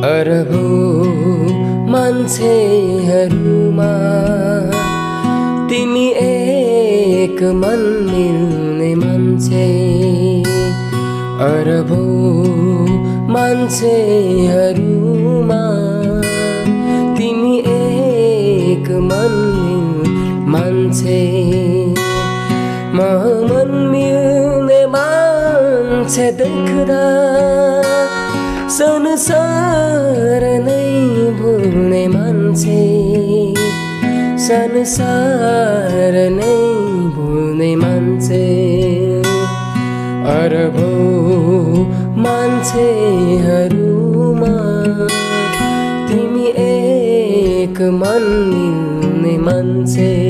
अरबौं मान्छेहरूमा तिमी एक मन मिल्ने मान्छे। अरबौं मान्छेहरूमा तिमी एक मन मान्छे। मन मिल्ने मान्छे देख्दा संसार नै भुल्ने मान्छे। संसार नै भुल्ने मान्छे। अरबौं मान्छेहरूमा तिमी एक मन मिल्ने मान्छे।